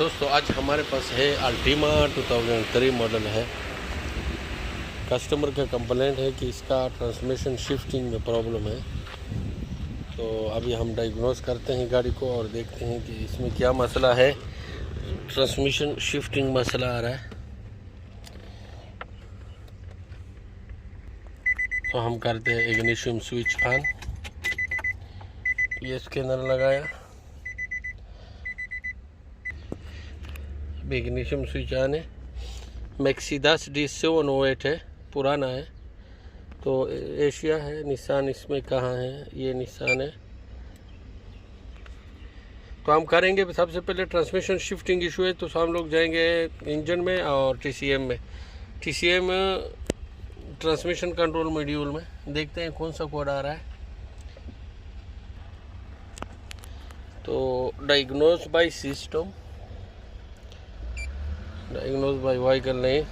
दोस्तों आज हमारे पास है अल्टीमा 2003 मॉडल है। कस्टमर का कंप्लेंट है कि इसका ट्रांसमिशन शिफ्टिंग में प्रॉब्लम है। तो अभी हम डायग्नोस करते हैं गाड़ी को और देखते हैं कि इसमें क्या मसला है। ट्रांसमिशन शिफ्टिंग मसला आ रहा है, तो हम करते हैं इग्निशन स्विच ऑन। ये स्कैनर लगाया, इग्निशन स्विच ऑन है। मैक्सिडास D708 है, पुराना है। तो एशिया है, निशान इसमें कहाँ है, ये निशान है। तो हम करेंगे सबसे पहले ट्रांसमिशन शिफ्टिंग इशू है, तो हम लोग जाएंगे इंजन में और TCM में। TCM ट्रांसमिशन कंट्रोल मॉड्यूल में देखते हैं कौन सा कोड आ रहा है। तो diagnose by system, diagnose by vehicle नहीं,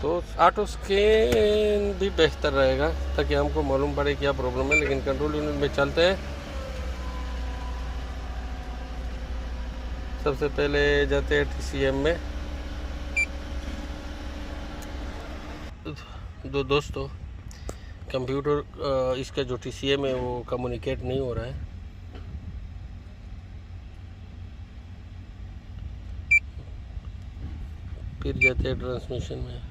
तो ऑटो स्कैन भी बेहतर रहेगा ताकि हमको मालूम पड़े क्या प्रॉब्लम है। लेकिन कंट्रोल यूनिट में चलते हैं। सबसे पहले जाते हैं TCM में। दोस्तों कंप्यूटर इसका जो TCM है वो कम्युनिकेट नहीं हो रहा है। फिर जाते हैं ट्रांसमिशन में।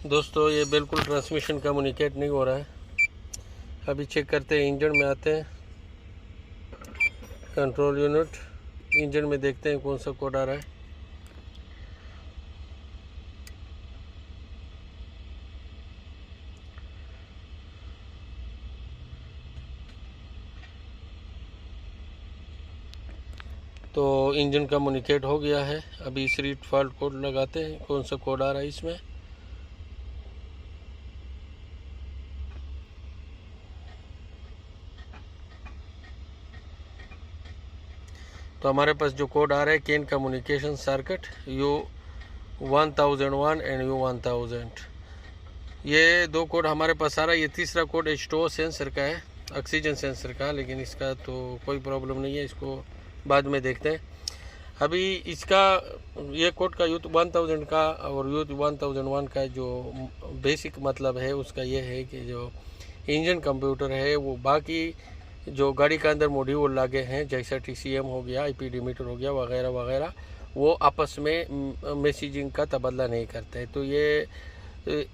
दोस्तों ये बिल्कुल ट्रांसमिशन कम्युनिकेट नहीं हो रहा है। अभी चेक करते हैं, इंजन में आते हैं, कंट्रोल यूनिट, इंजन में देखते हैं कौन सा कोड आ रहा है। तो इंजन कम्युनिकेट हो गया है। अभी इस रीड फॉल्ट कोड लगाते हैं, कौन सा कोड आ रहा है इसमें। तो हमारे पास जो कोड आ रहा है can communication circuit U1001 and U1000, ये दो कोड हमारे पास आ रहा है। ये तीसरा कोड H2O सेंसर का है, ऑक्सीजन सेंसर का, लेकिन इसका तो कोई प्रॉब्लम नहीं है, इसको बाद में देखते हैं। अभी इसका ये कोड का U1000 का और U1001 का जो बेसिक मतलब है उसका ये है कि जो इंजन कंप्यूटर है वो बाकी जो गाड़ी के अंदर मॉड्यूल लगे हैं जैसा TCM हो गया, IPD मीटर हो गया, वगैरह वगैरह, वो आपस में मैसेजिंग का तबादला नहीं करते हैं। तो ये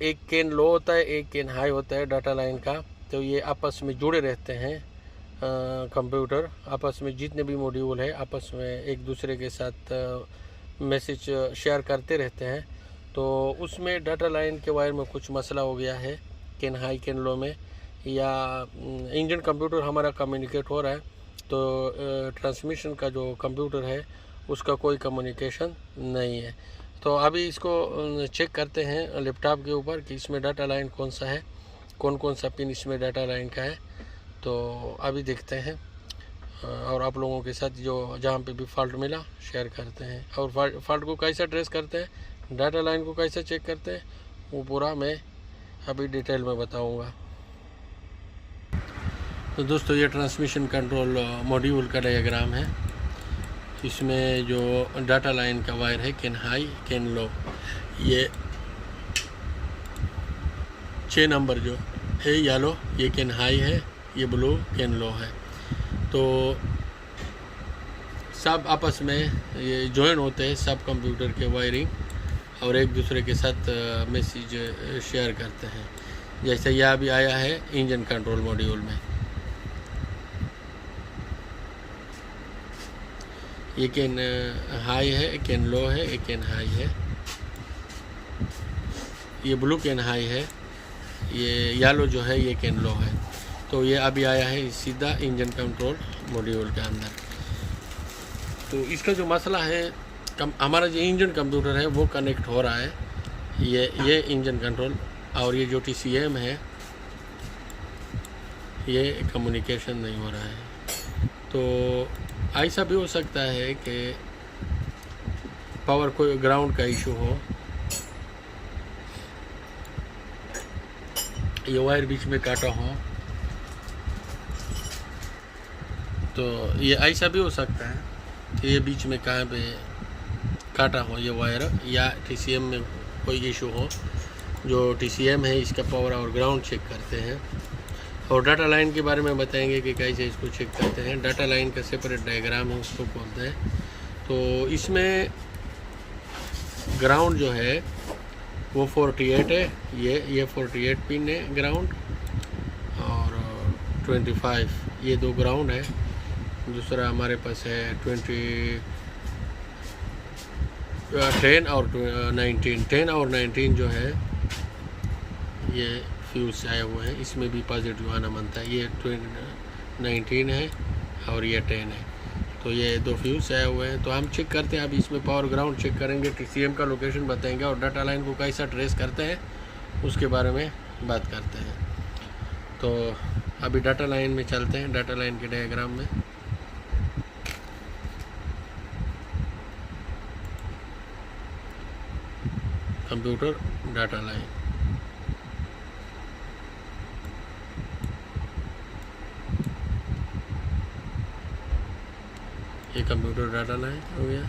एक कैन लो होता है, एक कैन हाई होता है डाटा लाइन का। तो ये आपस में जुड़े रहते हैं। कंप्यूटर आपस में जितने भी मॉड्यूल है आपस में एक दूसरे के साथ मैसेज शेयर करते रहते हैं। तो उसमें डाटा लाइन के वायर में कुछ मसला हो गया है, कैन हाई कैन लो में, या इंजन कंप्यूटर हमारा कम्युनिकेट हो रहा है तो ट्रांसमिशन का जो कंप्यूटर है उसका कोई कम्युनिकेशन नहीं है। तो अभी इसको चेक करते हैं लैपटॉप के ऊपर कि इसमें डाटा लाइन कौन सा है, कौन कौन सा पिन इसमें डाटा लाइन का है। तो अभी देखते हैं और आप लोगों के साथ जो जहाँ पे भी फॉल्ट मिला शेयर करते हैं। और फॉल्ट को कैसे ट्रेस करते हैं, डाटा लाइन को कैसे चेक करते हैं, वो पूरा मैं अभी डिटेल में बताऊँगा। तो दोस्तों ये ट्रांसमिशन कंट्रोल मॉड्यूल का डायग्राम है। इसमें जो डाटा लाइन का वायर है कैन हाई कैन लो, ये 6 नंबर जो है येलो ये कैन हाई है, ये ब्लू कैन लो है। तो सब आपस में ये जॉइन होते हैं, सब कंप्यूटर के वायरिंग, और एक दूसरे के साथ मैसेज शेयर करते हैं। जैसे यह अभी आया है इंजन कंट्रोल मॉड्यूल में, ये कैन हाई है, एक कैन लो है, एक कैन हाई है, ये ब्लू कैन हाई है, ये येलो जो है ये कैन लो है। तो ये अभी आया है सीधा इंजन कंट्रोल मॉड्यूल के अंदर। तो इसका जो मसला है, हमारा जो इंजन कंप्यूटर है वो कनेक्ट हो रहा है, ये इंजन कंट्रोल, और ये जो TCM है ये कम्युनिकेशन नहीं हो रहा है। तो ऐसा भी हो सकता है कि पावर कोई ग्राउंड का इशू हो, ये वायर बीच में काटा हो, तो ये ऐसा भी हो सकता है कि ये बीच में कहाँ पे काटा हो ये वायर, या TCM में कोई इशू हो। जो TCM है इसका पावर और ग्राउंड चेक करते हैं, और डाटा लाइन के बारे में बताएंगे कि कैसे इसको चेक करते हैं। डाटा लाइन का सेपरेट डायग्राम है, उसको बोलते हैं। तो इसमें ग्राउंड जो है वो 48 है, ये 48 पिन है ग्राउंड, और 25 ये दो ग्राउंड है। दूसरा हमारे पास है 10 और 19। 10 और 19 जो है ये फ्यूज आए हुए हैं, इसमें भी पॉजिटिव आना बनता है। ये 19 है और ये 10 है, तो ये दो फ्यूज आए हुए हैं। तो हम चेक करते हैं, अभी इसमें पावर ग्राउंड चेक करेंगे, TCM का लोकेशन बताएंगे, और डाटा लाइन को कैसा ट्रेस करते हैं उसके बारे में बात करते हैं। तो अभी डाटा लाइन में चलते हैं, डाटा लाइन के डायग्राम में। कंप्यूटर डाटा लाइन, ये कंप्यूटर डाटा लाइन हो गया।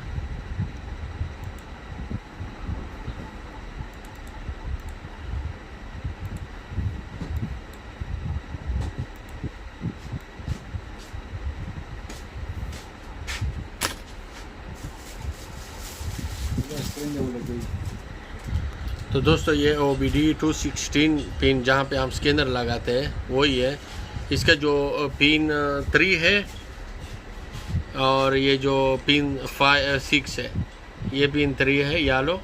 तो दोस्तों ये OBD 216 पिन जहाँ पे हम स्कैनर लगाते हैं वही है। इसका जो पिन 3 है और ये जो पिन 6 है, ये पिन 3 है येलो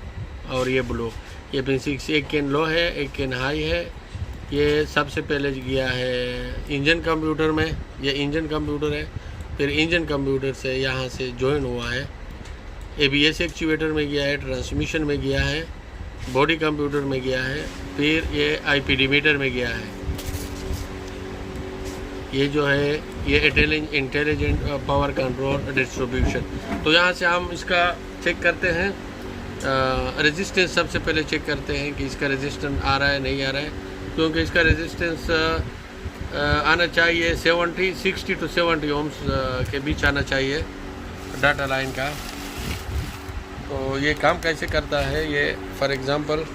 और ये ब्लू, ये पिन 6। एक कैन लो है, एक कैन हाई है। ये सबसे पहले गया है इंजन कंप्यूटर में, ये इंजन कंप्यूटर है। फिर इंजन कंप्यूटर से यहाँ से ज्वाइन हुआ है, ABS एक्चुएटर में गया है, ट्रांसमिशन में गया है, बॉडी कंप्यूटर में गया है, फिर ये IPD मीटर में गया है। ये जो है ये इंटेलिजेंट पावर कंट्रोल डिस्ट्रीब्यूशन। तो यहाँ से हम इसका चेक करते हैं, रेजिस्टेंस सबसे पहले चेक करते हैं कि इसका रेजिस्टेंस आ रहा है नहीं आ रहा है, क्योंकि इसका रेजिस्टेंस आना चाहिए 60 to 70 ओम्स के बीच आना चाहिए डाटा लाइन का। तो ये काम कैसे करता है, ये फॉर एग्ज़ाम्पल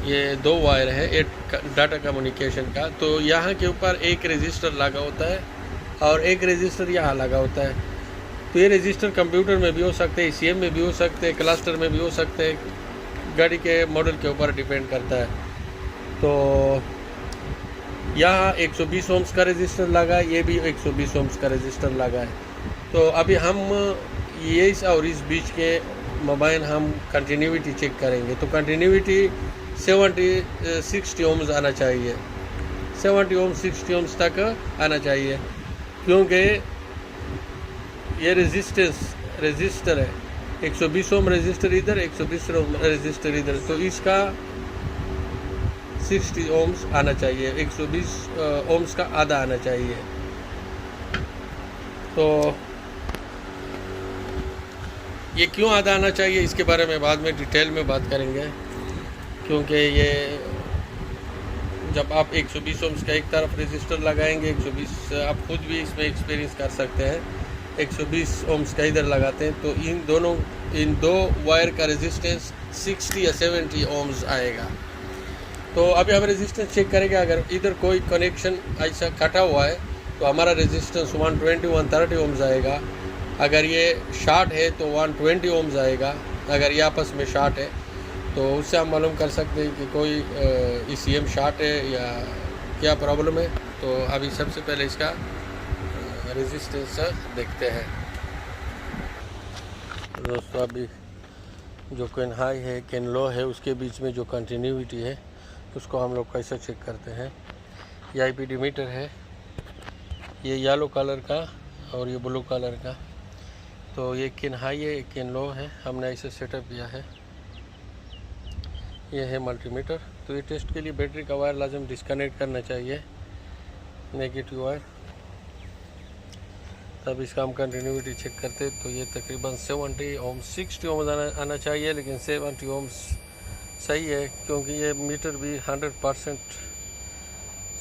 ये दो वायर है एक डाटा कम्युनिकेशन का। तो यहाँ के ऊपर एक रजिस्टर लगा होता है और एक रजिस्टर यहाँ लगा होता है। तो ये रजिस्टर कंप्यूटर में भी हो सकते हैं, ECM में भी हो सकते हैं, क्लस्टर में भी हो सकते हैं, गाड़ी के मॉडल के ऊपर डिपेंड करता है। तो यहाँ 120 ओम्स का रजिस्टर लगा है, ये भी 120 ओम्स का रजिस्टर लगा है। तो अभी हम ये और इस बीच के मोबाइल हम कंटिन्यूटी चेक करेंगे। तो कंटिन्यूटी 60 ओम्स आना चाहिए, 70 ओम्स 60 ओम्स तक आना चाहिए, क्योंकि ये रजिस्टर है 120 ओम रजिस्टर इधर, 120 ओम रजिस्टर इधर। तो इसका 60 ओम्स आना चाहिए, 120 ओम्स का आधा आना चाहिए। तो ये क्यों आधा आना चाहिए इसके बारे में बाद में डिटेल में बात करेंगे, क्योंकि ये जब आप 120 ओम्स का एक तरफ रजिस्टर लगाएंगे, 120 आप खुद भी इसमें एक्सपीरियंस कर सकते हैं, 120 ओम्स का इधर लगाते हैं तो इन दो वायर का रेजिस्टेंस 60 या 70 ओम्स आएगा। तो अभी हम रेजिस्टेंस चेक करेंगे। अगर इधर कोई कनेक्शन ऐसा कटा हुआ है तो हमारा रेजिस्टेंस 120-130 ओम्स आएगा। अगर ये शॉर्ट है तो 120 ओम्स आएगा। अगर ये आपस में शॉर्ट है तो उससे हम मालूम कर सकते हैं कि कोई ECM शॉर्ट है या क्या प्रॉब्लम है। तो अभी सबसे पहले इसका रेजिस्टेंस देखते हैं। दोस्तों अभी जो कैन हाई है कैन लो है उसके बीच में जो कंटिन्यूटी है उसको हम लोग कैसे चेक करते हैं। ये IPD मीटर है, ये येलो कलर का और ये ब्लू कलर का। तो ये कैन हाई है, एक कैन लो है, हमने ऐसे सेटअप किया है। ये है मल्टीमीटर। तो ये टेस्ट के लिए बैटरी का वायर लाजम डिस्कनेक्ट करना चाहिए, नेगेटिव वायर। तब इसका हम कंटिन्यूटी चेक करते तो ये तकरीबन 70 ओम 60 ओम आना चाहिए, लेकिन 70 ओम्स सही है क्योंकि ये मीटर भी 100%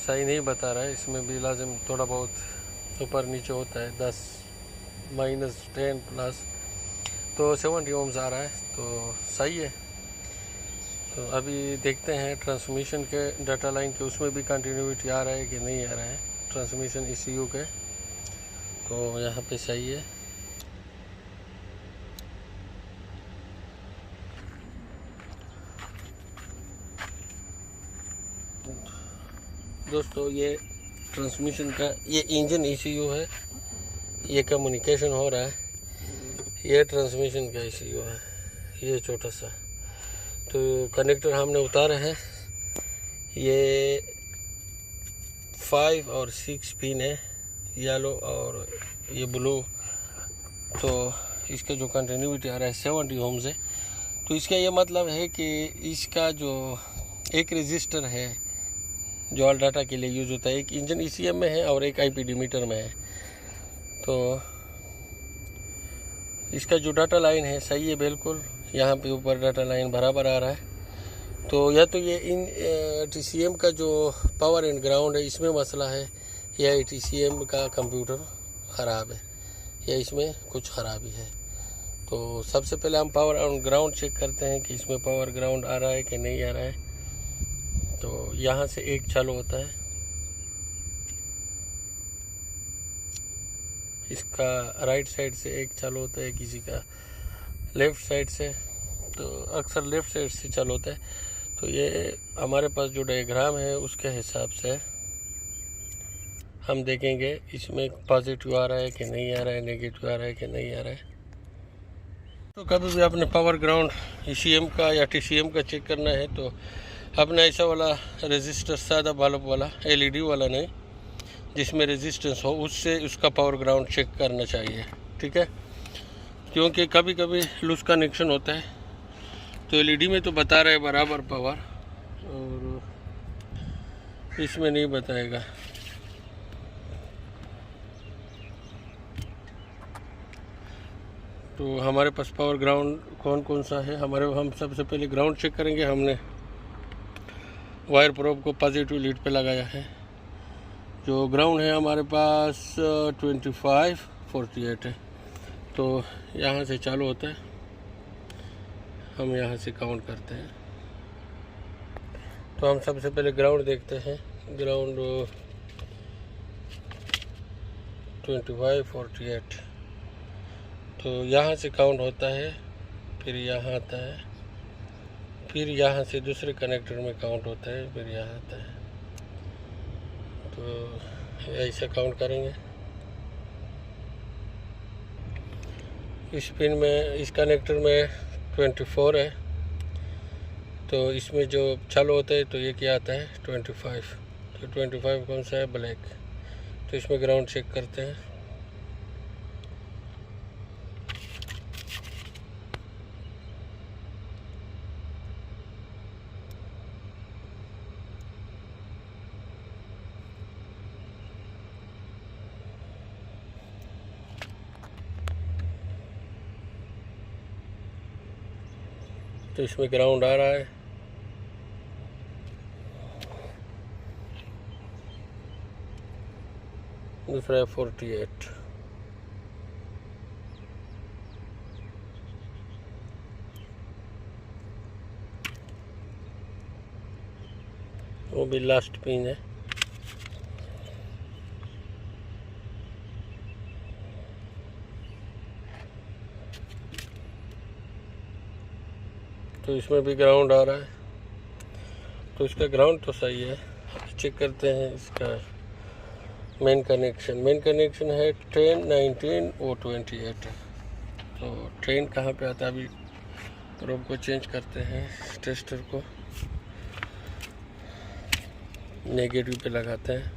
सही नहीं बता रहा है। इसमें भी लाजिम थोड़ा बहुत ऊपर नीचे होता है, 10 -10 प्लस, तो 70 ओम्स आ रहा है तो सही है। तो अभी देखते हैं ट्रांसमिशन के डाटा लाइन के उसमें भी कंटिन्यूटी आ रहा है कि नहीं आ रहा है ट्रांसमिशन ECU के, तो यहाँ पे सही है। दोस्तों ये ट्रांसमिशन का ये इंजन ECU है, ये कम्युनिकेशन हो रहा है, ये ट्रांसमिशन का ECU है, ये छोटा सा। तो कनेक्टर हमने उतारे हैं, ये 5 और 6 पिन है, येलो और ये ब्लू। तो इसका जो कंटिन्यूटी आ रहा है 70 ओम से, तो इसका ये मतलब है कि इसका जो एक रजिस्टर है जो ऑल डाटा के लिए यूज़ होता है, एक इंजन ECM में है और एक IPD मीटर में है। तो इसका जो डाटा लाइन है सही है बिल्कुल, यहाँ पे ऊपर डाटा लाइन बराबर आ रहा है। तो या तो ये इन TCM का जो पावर एंड ग्राउंड है इसमें मसला है, या TCM का कंप्यूटर ख़राब है, या इसमें कुछ ख़राबी है। तो सबसे पहले हम पावर एंड ग्राउंड चेक करते हैं कि इसमें पावर ग्राउंड आ रहा है कि नहीं आ रहा है। तो यहाँ से एक चालू होता है, इसका राइट साइड से एक चालू होता है, किसी का लेफ़्ट साइड से, तो अक्सर लेफ़्ट साइड से चालू होता है। तो ये हमारे पास जो डायग्राम है उसके हिसाब से हम देखेंगे इसमें पॉजिटिव आ रहा है कि नहीं आ रहा है, नेगेटिव आ रहा है कि नहीं आ रहा है। तो कभी भी आपने पावर ग्राउंड ECM का या TCM का चेक करना है तो आपने ऐसा वाला रेजिस्टर, सादा बल्ब वाला, LED वाला नहीं, जिसमें रेजिस्टेंस हो, उससे उसका पावर ग्राउंड चेक करना चाहिए, ठीक है। क्योंकि कभी कभी लूज कनेक्शन होता है, तो LED में तो बता रहा है बराबर पावर और इसमें नहीं बताएगा। तो हमारे पास पावर ग्राउंड कौन कौन सा है, हम सबसे पहले ग्राउंड चेक करेंगे। हमने वायर प्रोब को पॉजिटिव लीड पे लगाया है। जो ग्राउंड है हमारे पास 2548 है, तो यहाँ से चालू होता है, हम यहाँ से काउंट करते हैं। तो हम सबसे पहले ग्राउंड देखते हैं, ग्राउंड 2548, तो यहाँ से काउंट होता है, फिर यहाँ आता है, फिर यहाँ से दूसरे कनेक्टर में काउंट होता है, फिर यहाँ आता है। तो ऐसे काउंट करेंगे। इस पिन में, इस कनेक्टर में 24 है, तो इसमें जो चालू होता है तो ये क्या आता है 25। तो 25 कौन सा है, ब्लैक। तो इसमें ग्राउंड चेक करते हैं। तो इसमें ग्राउंड आ रहा है, दूसरा है 48। वो भी लास्ट पिन है। तो इसमें भी ग्राउंड आ रहा है, तो इसका ग्राउंड तो सही है। चेक करते हैं इसका मेन कनेक्शन है 10, 19 और 28। तो ट्रेन कहाँ पे आता है, अभी प्रोब को चेंज करते हैं, टेस्टर को नेगेटिव पे लगाते हैं।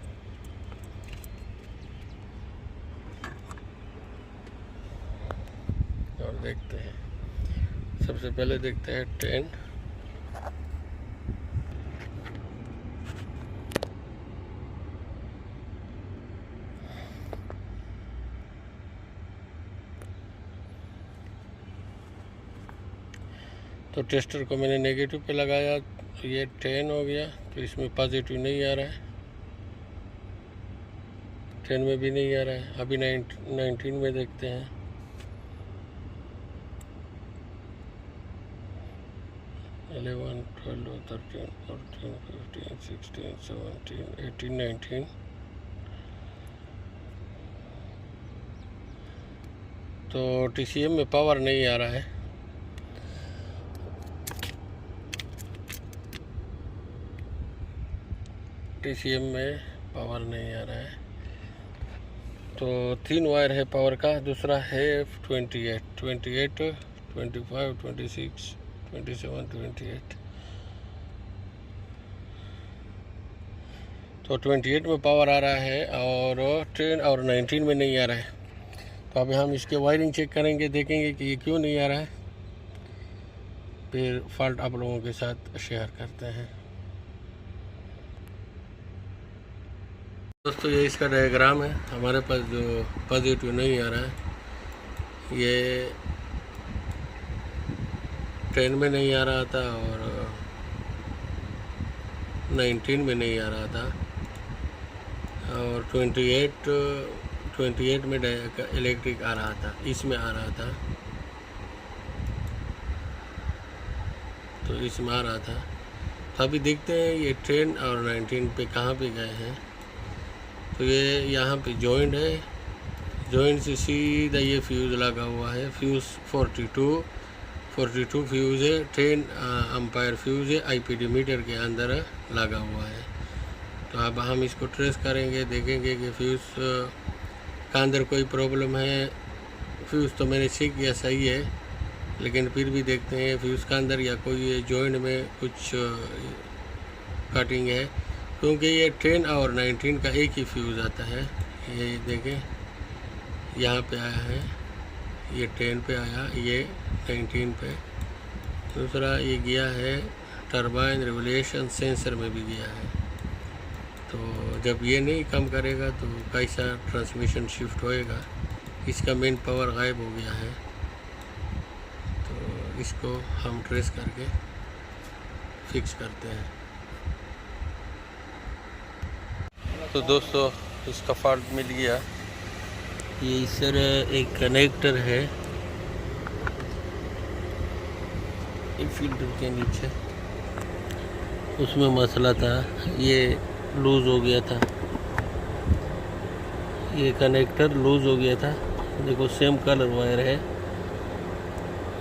और देखते हैं, सबसे पहले देखते हैं 10, तो टेस्टर को मैंने नेगेटिव पे लगाया, तो ये 10 हो गया, तो इसमें पॉजिटिव नहीं आ रहा है, 10 में भी नहीं आ रहा है। अभी 19 में देखते हैं। $11, $12, $13, $14, $15, $16, $17, $18, $19। तो TCM में पावर नहीं आ रहा है। TCM में पावर नहीं आ रहा है। तो 3 वायर है पावर का, दूसरा है 28, 25, 26, 27, 28। तो 28 में पावर आ रहा है और 10 और 19 में नहीं आ रहा है। तो अभी हम इसके वायरिंग चेक करेंगे, देखेंगे कि ये क्यों नहीं आ रहा है, फिर फॉल्ट आप लोगों के साथ शेयर करते हैं। दोस्तों ये इसका डायग्राम है। हमारे पास जो पॉजिटिव नहीं आ रहा है, ये 10 में नहीं आ रहा था और 19 में नहीं आ रहा था, और 28 में इलेक्ट्रिक आ रहा था, इसमें आ रहा था, तो इसमें आ रहा था। तो अभी देखते हैं ये 10 और 19 पे कहाँ पे गए हैं। तो ये यहाँ पे जॉइंट है, जॉइंट से सीधा ये फ्यूज़ लगा हुआ है। फ्यूज़ 42 फ्यूज़ है, 10 एम्पायर फ्यूज़ है, IPD मीटर के अंदर लगा हुआ है। तो अब हम इसको ट्रेस करेंगे, देखेंगे कि फ्यूज़ का अंदर कोई प्रॉब्लम है। फ्यूज़ तो मैंने चेक किया सही है, लेकिन फिर भी देखते हैं फ्यूज़ का अंदर या कोई जॉइंट में कुछ कटिंग है, क्योंकि ये 10 और 19 का एक ही फ्यूज़ आता है। ये देखें यहाँ पे आया है, ये 10 पे आया, ये 19 पे। दूसरा ये गया है टरबाइन रेगुलेशन सेंसर में भी गया है। तो जब ये नहीं काम करेगा तो कैसा ट्रांसमिशन शिफ्ट होएगा। इसका मेन पावर गायब हो गया है, तो इसको हम ट्रेस करके फिक्स करते हैं। तो दोस्तों इसका फॉल्ट मिल गया। ये इस तरह एक कनेक्टर है फिल्टर के नीचे, उसमें मसला था, ये लूज़ हो गया था, ये कनेक्टर लूज़ हो गया था। देखो सेम कलर वायर है,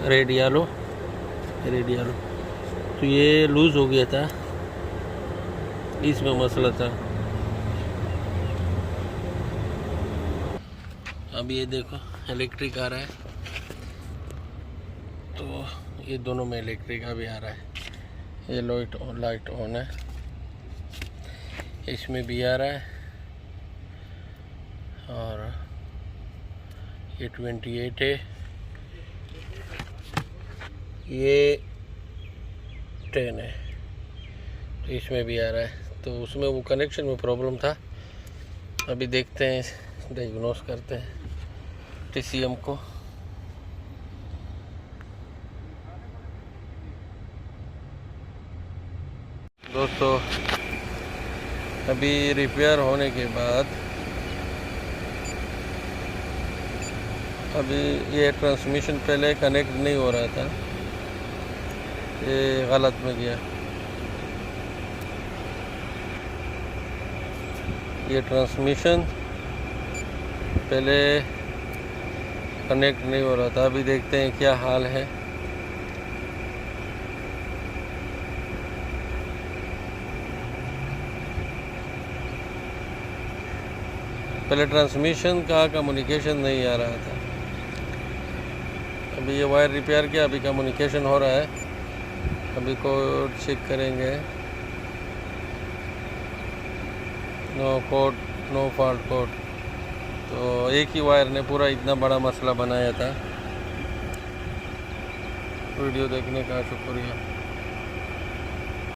रेड येलो। तो ये लूज़ हो गया था, इसमें मसला था। अब ये देखो इलेक्ट्रिक आ रहा है, तो ये दोनों में इलेक्ट्रिक अभी आ रहा है। ये लाइट ऑन है, इसमें भी आ रहा है, और ये 28 है, ये 10 है, तो इसमें भी आ रहा है। तो उसमें वो कनेक्शन में प्रॉब्लम था। अभी देखते हैं, डायग्नोस करते हैं TCM को। दोस्तों अभी रिपेयर होने के बाद अभी ये ट्रांसमिशन पहले कनेक्ट नहीं हो रहा था, ये गलत में गया। ये ट्रांसमिशन पहले कनेक्ट नहीं हो रहा था। अभी देखते हैं क्या हाल है। पहले ट्रांसमिशन का कम्युनिकेशन नहीं आ रहा था। अभी ये वायर रिपेयर किया, अभी कम्युनिकेशन हो रहा है। अभी कोड चेक करेंगे, no code, no fault code. तो एक ही वायर ने पूरा इतना बड़ा मसला बनाया था। वीडियो देखने का शुक्रिया।